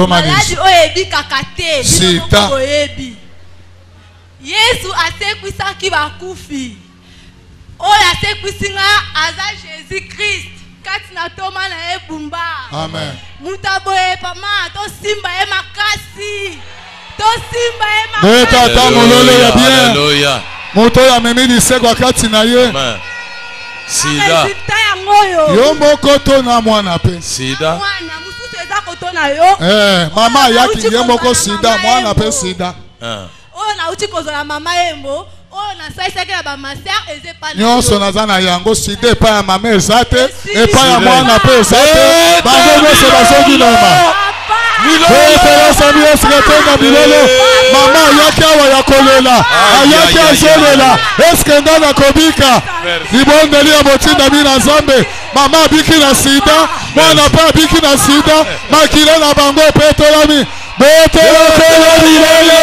Speaker 20: maladi oyo ebikaka te sida oyebi Yesu asekwisaki bakufi oyo asekwisi nga aza Jésus Christ kati na toma na ye bumba
Speaker 12: amen
Speaker 20: mutu aboye pama tosimba ye makasi tosimba ye
Speaker 12: makasi tata mololo ya bien moto ya memi lisekwa kati na ye
Speaker 1: sida
Speaker 12: yo moko to na mwana pe
Speaker 1: sida
Speaker 20: mwana mususu eza kotona yo
Speaker 12: mama yaki ye moko sida mwana pe sida
Speaker 20: oyo nauti kozala mama yembo oyo nasalisaki na bamaser eza epai
Speaker 12: nyonso naza na yango sida epai ya mama eza te epai ya mwana pe eza te bango nyonso bazongi noma Nzambe Asikatenda bilolo mama ayaki awa ya kolela ayaki azolela eske nga na kobika libondeli ya botinda bi na Nzambe mama abiki na sida mwana mpe abiki na sida makila na bango epetolami betelakela bilolo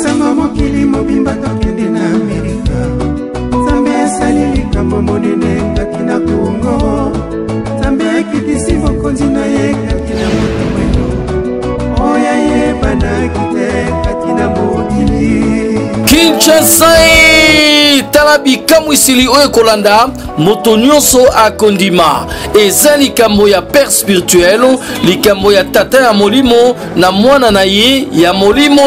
Speaker 5: Sango mokili mobimba tokende na Amerika Nzambe asaleli likambo monene kati na Kongo Nzambe akitisi bokonzi na ye kati na moto mwendo oyo ayebanaki te kati na mokili
Speaker 6: Kinshasa tala bikamwi esili oyo ekolanda moto nyonso akondima eza likambo ya père spirituel likambo ya tata ya molimo na mwana na ye ya molimo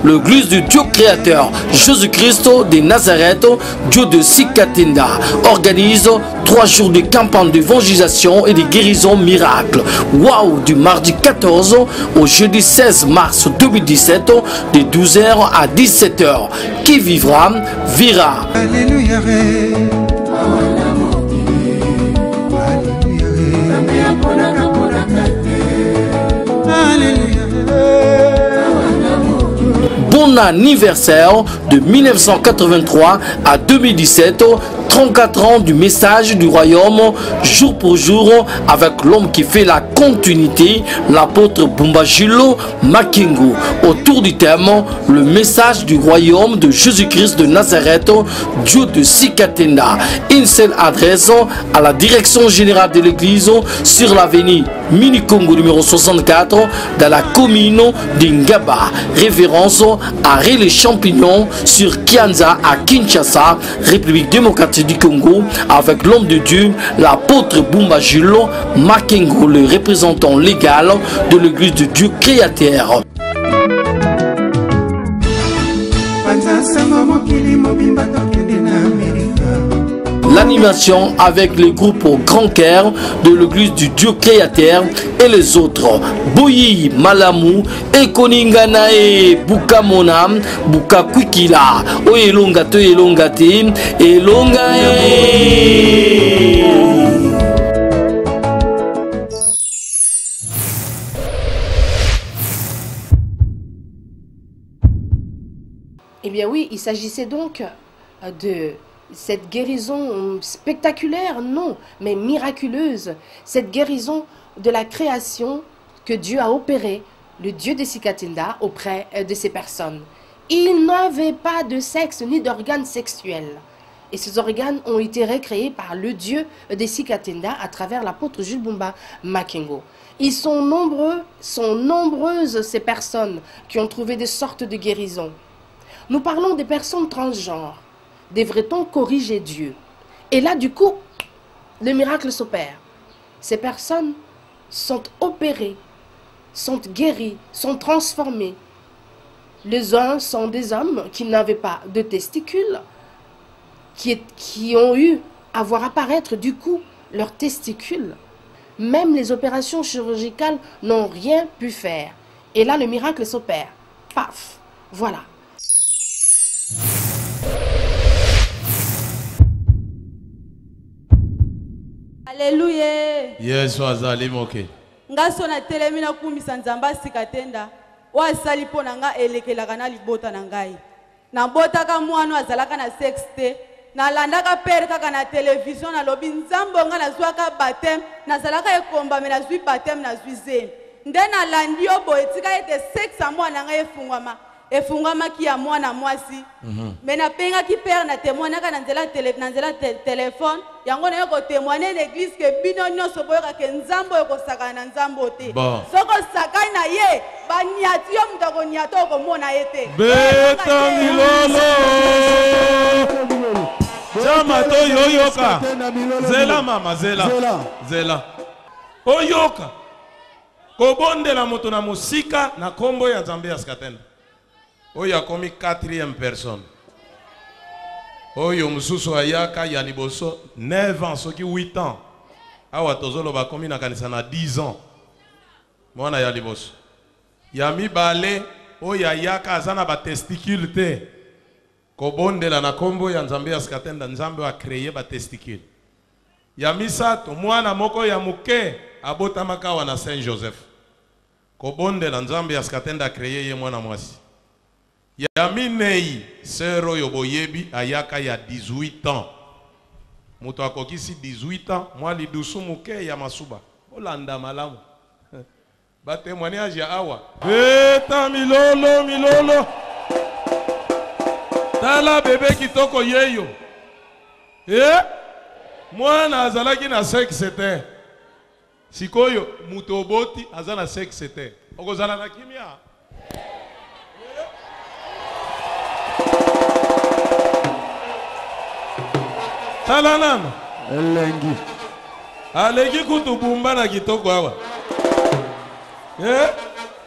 Speaker 6: L'église du Dieu créateur, Jésus-Christ de Nazareth, Dieu de Sikatenda, organise 3 jours de campagne d'évangélisation et de guérison miracle. Waouh, du mardi 14 au jeudi 16 mars 2017, de 12h à 17h. Qui vivra, verra.
Speaker 5: Alléluia.
Speaker 6: Bon anniversaire de 1983 à 2017, 34 ans du message du royaume, jour pour jour, avec l'homme qui fait la continuité, l'apôtre Bombajilo Makengo. Autour du thème, le message du royaume de Jésus-Christ de Nazareth, Dieu de Sikatenda. Une seule adresse à la direction générale de l'église sur l'avenue Mini-Congo numéro 64 dans la commune d'Ingaba. Référence à les Champignons sur Kianza à Kinshasa, République démocratique du Congo, avec l'homme de Dieu, l'apôtre Bombajilo Makengo, le représentant légal de l'église de Dieu créateur. L'animation avec les groupes au Grand Cœur de l'église du Dieu créateur et les autres. Boyi Malamu, Ekoninganae, Bukamona, Bukakwikila, Oyelongate, Elongate, Elongae.
Speaker 7: Eh bien oui, il s'agissait donc de cette guérison spectaculaire, non, mais miraculeuse, cette guérison de la création que Dieu a opérée, le Dieu de Sikatenda, auprès de ces personnes. Il n'avait pas de sexe ni d'organes sexuels. Et ces organes ont été recréés par le Dieu de Sikatenda à travers l'apôtre Jules Bumba Makengo. Ils sont nombreuses ces personnes qui ont trouvé des sortes de guérisons. Nous parlons des personnes transgenres. Devrait-on corriger Dieu? Et là, du coup, le miracle s'opère. Ces personnes sont opérées, sont guéries, sont transformées. Les uns sont des hommes qui n'avaient pas de testicules, qui ont eu à voir apparaître du coup leurs testicules. Même les opérations chirurgicales n'ont rien pu faire. Et là, le miracle s'opère. Paf, voilà.
Speaker 20: Alléluia.
Speaker 1: Yesu azali moke.
Speaker 20: Ngaso na telemi na kumisa nzamba Sikatenda. Wa sali pona nga elekelaka na libota na ngai. Na botaka mwana azalaka na sexte. Na landaka pere kaka na television na lobi nzambo nga na zwaka baptême. Na zalaka ekomba me na zwi baptême na zwi zemi. Nde na landi obo etika ete sexe mwana nga efungwama. Efungwama ki ya mwana mwasi. Me na penga ki pere na témoigner ka na nzela téléphone. Yango na yoko témoigner l'église que bino nyonso boyoka ke nzambo yoko saka na nzambo te. Soko sakai na ye ba nyati yo mutako nyato ko mona yete.
Speaker 1: Beta milolo. Chama to yoyoka. Zela mama zela. Zela. Oyoka. Kobondela moto na musika na kombo ya Nzambe ya Sikatenda. Oyo akomi 4e personne. Oyo mususu ayaka ya liboso 9 ans soki 8 ans. Awa tozolo bakomi na kanisa na 10 ans. Mwana ya liboso. Ya mibale oyo ayaka azana ba testicule te. Kobondela na kombo ya Nzambe ya Sikatenda, Nzambe a créé ba testicule. Ya misato mwana moko ya muke abotamaka wa na Saint Joseph. Kobondela Nzambe ya Sikatenda a créé ye mwana mwasi. Ya minei sero yoboyebi ayaka ya 18 ans. Muto akokisi 18 ans, mwa lidusu muke ya masuba. Olanda malamu. Ba témoignage ya awa. Beta milolo milolo. Tala bebe kitoko yeyo. Mwana azalaki na sexe te. Sikoyo muto oboti azana sexe te. Okozala na kimia. Talanana elengi alegi kutubumba na kitoko awa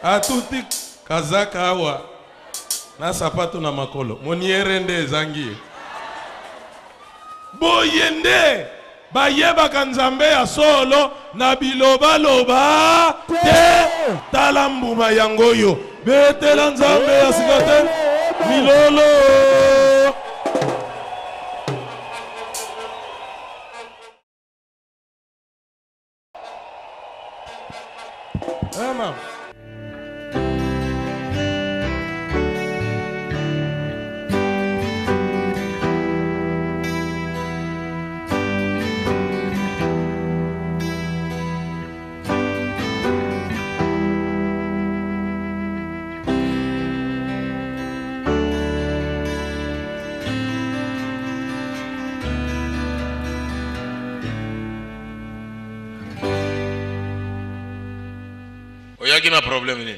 Speaker 1: atuti kazaka awa na sapato na makolo moniere nde ezangi boyende bayebaka Nzambe ya solo na bilobaloba te tala mbuma yango oyo betela Nzambe ya Sikatenda milolo. Amen. Oyaki na problème ni.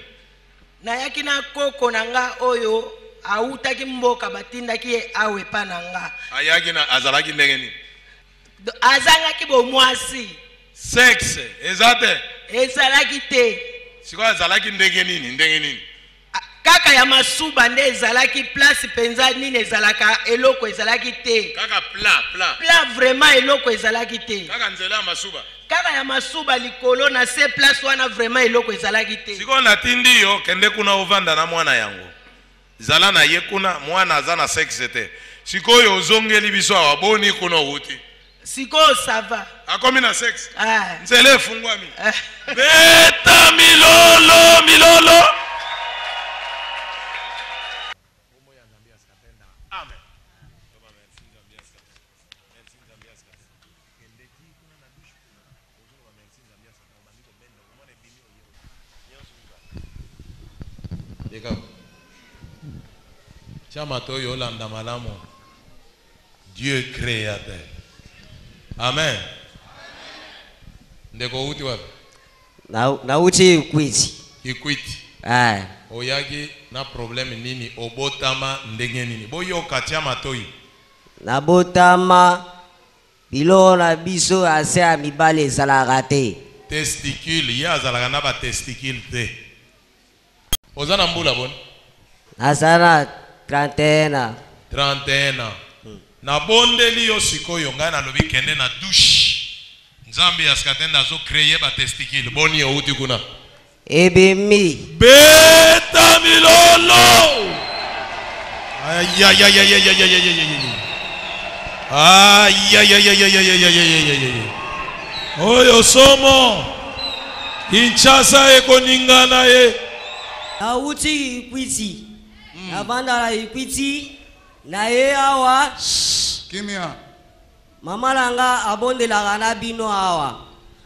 Speaker 21: Nayaki na koko nanga oyo autaki mboka batindaki ye awe pa nanga.
Speaker 1: Ayaki na azalaki ndenge ni.
Speaker 21: Azangaki bomwasi.
Speaker 1: Sexe, ezate.
Speaker 21: Ezalaki te.
Speaker 1: Siko azalaki ndenge nini?
Speaker 21: Kaka ya masuba nde ezalaki place penza nini ezalaka eloko ezalaki te.
Speaker 1: Kaka plat.
Speaker 21: Plat vraiment eloko ezalaki te.
Speaker 1: Kaka nzela ya masuba.
Speaker 21: Kaka ya masuba likolo na se place wana vraiment eloko ezalaki te.
Speaker 1: Siko natindi yo kende kuna ovanda na mwana yango. Zala na ye kuna mwana aza na sexe te. Siko yo ozongeli biso awaboni kuna uti.
Speaker 21: Siko ça va.
Speaker 1: Akomi na sexe.
Speaker 21: Ah.
Speaker 1: Nzele fungwami. Beta milolo. Chamato yolanda malamu. Dieu créateur. Amen. Ndeko uti wapi?
Speaker 22: Na uti Ikwiti.
Speaker 1: Ikwiti.
Speaker 22: Ah.
Speaker 1: Oyagi na problème nini obotama ndenge nini? Boyo chamato yi.
Speaker 22: Na botama bilo na biso ase amibale ezalaka te.
Speaker 1: Testicule ya azalaka na ba testicule te. Ozana mbula bon?
Speaker 22: Azana 31.
Speaker 1: Na bondeli yo sikoyo ngai nalobi kende na douche. Nzambe ya Skatenda zo créer ba testicule. Boni yo uti kuna.
Speaker 22: Ebemi.
Speaker 1: Beta milolo. Oyo somo. Kinshasa ekoningana ye.
Speaker 22: Na uti Ikwiti. Na banda la Ikwiti. Na ye awa.
Speaker 12: Kimia.
Speaker 22: Mama langa abondelaka na bino awa.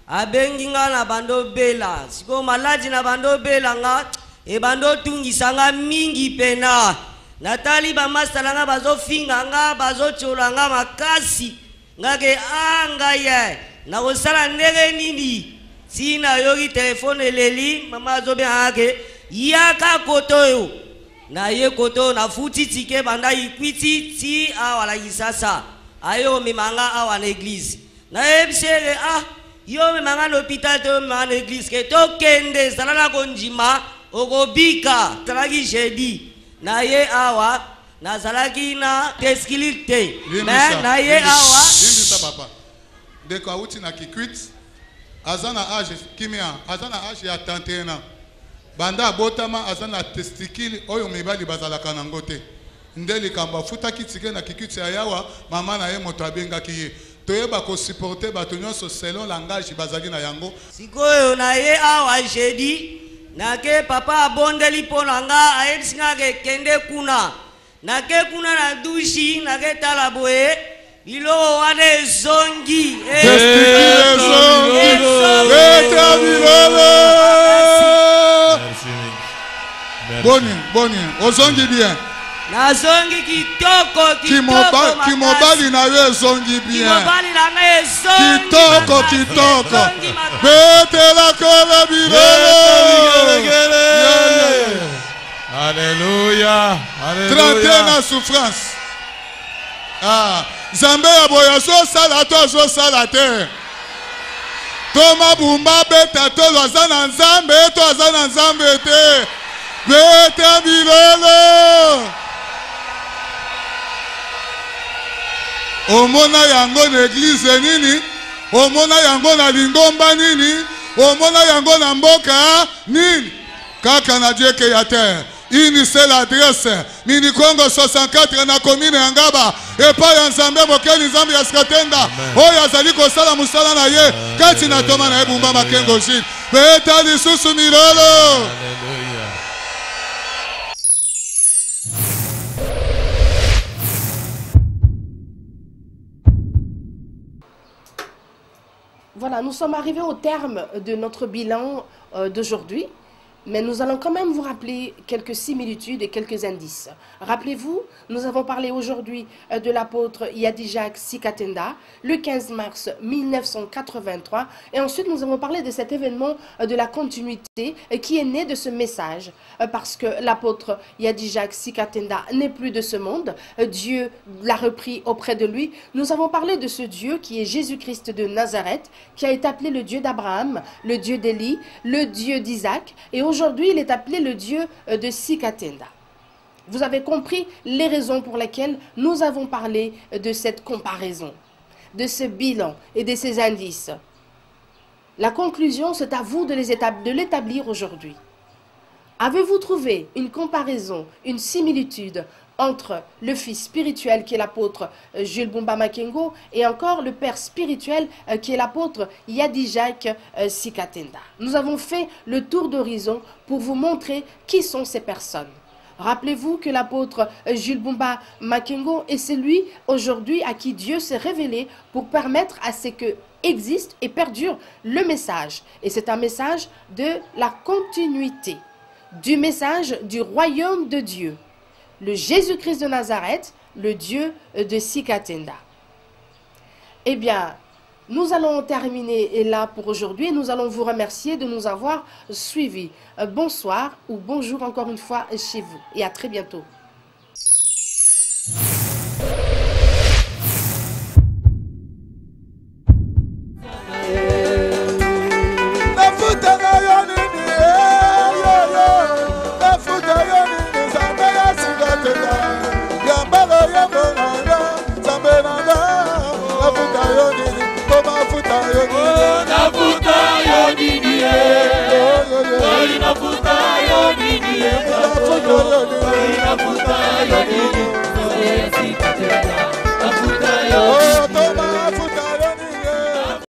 Speaker 22: Abengi nga na bando bela. Siko maladi na bando bela nga. E bando tungisanga mingi pena. Natali ba masala nga bazo finga nga bazo chola nga makasi. Nga ke anga ye. Na kosala ndenge nini. Sina yogi telefone leli. Mama azobe ake. Yaka koto yo. Na ye koto na futi tike banda Ikwiti ti awala kisasa. Ayo memanga awa na église. Na ebisere yo memanga l'hôpital to memanga na église ke to kende salana konjima okobika talaki jeudi. Na ye awa na salaki na teskilite. Na ye awa
Speaker 12: Limbisa papa. Deko auti na Kikwit. Azana age Kimia, azana age ya 31 ans. Banda botama azana testicule oyo mibali bazalaka na ngote. Ndeli kamba futa kitike na Kikwit ya yawa mama na ye moto abengaki ye. Toyeba ko supporter bato nyonso selon langage bazali na yango.
Speaker 22: Sikoyo na ye awa jeudi na ke papa abondeli pona nga ayebisinga ke kende kuna. Na ke kuna na dushi na ke tala boye bilo wane zongi.
Speaker 12: Boni, ozongi bien.
Speaker 22: Na zongi kitoko.
Speaker 12: Kimobali na yo zongi bien.
Speaker 22: Kimobali na nga zongi.
Speaker 12: Kitoko. Bete la kola bilolo.
Speaker 1: Alléluia.
Speaker 12: 31 ans souffrance. Zambe ya boya so sala to so sala te. Toma bumba beta to lozana nzambe to azana nzambe te. Bete bilolo. Omona yango na église nini? Omona yango na lingomba nini? Omona yango na mboka nini? Kaka na Dieu que ya terre. Ini c'est l'adresse. Mini Congo 64 na commune Ngaba. epai ya nzambe mokeli nzambe ya sikatenda oyo azali kosala mosala na ye kati na toma na ye bumba makengo jile beta lisusu milolo.
Speaker 7: Voilà, nous sommes arrivés au terme de notre bilan d'aujourd'hui, mais nous allons quand même vous rappeler quelques similitudes et quelques indices. Rappelez-vous, nous avons parlé aujourd'hui de l'apôtre Yadijak Sikatenda, le 15 mars 1983, et ensuite nous avons parlé de cet événement de la continuité qui est né de ce message, parce que l'apôtre Yadijak Sikatenda n'est plus de ce monde, Dieu l'a repris auprès de lui. Nous avons parlé de ce Dieu qui est Jésus-Christ de Nazareth, qui a été appelé le Dieu d'Abraham, le Dieu d'Élie, le Dieu d'Isaac, et aujourd'hui il est appelé le Dieu de Sikatenda. Vous avez compris les raisons pour lesquelles nous avons parlé de cette comparaison, de ce bilan et de ces indices. La conclusion, c'est à vous de l'établir aujourd'hui. Avez-vous trouvé une comparaison, une similitude entre le fils spirituel qui est l'apôtre Jules Bumba Makengo et encore le père spirituel qui est l'apôtre Yadijak Sikatenda? Nous avons fait le tour d'horizon pour vous montrer qui sont ces personnes. Rappelez-vous que l'apôtre Jules Bumba Makengo est celui aujourd'hui à qui Dieu s'est révélé pour permettre à ce que existe et perdure le message. Et c'est un message de la continuité, du message du royaume de Dieu. Le Jésus-Christ de Nazareth, le Dieu de Sikatenda. Eh bien, nous allons terminer là pour aujourd'hui. Nous allons vous remercier de nous avoir suivis. Bonsoir ou bonjour encore une fois chez vous et à très bientôt.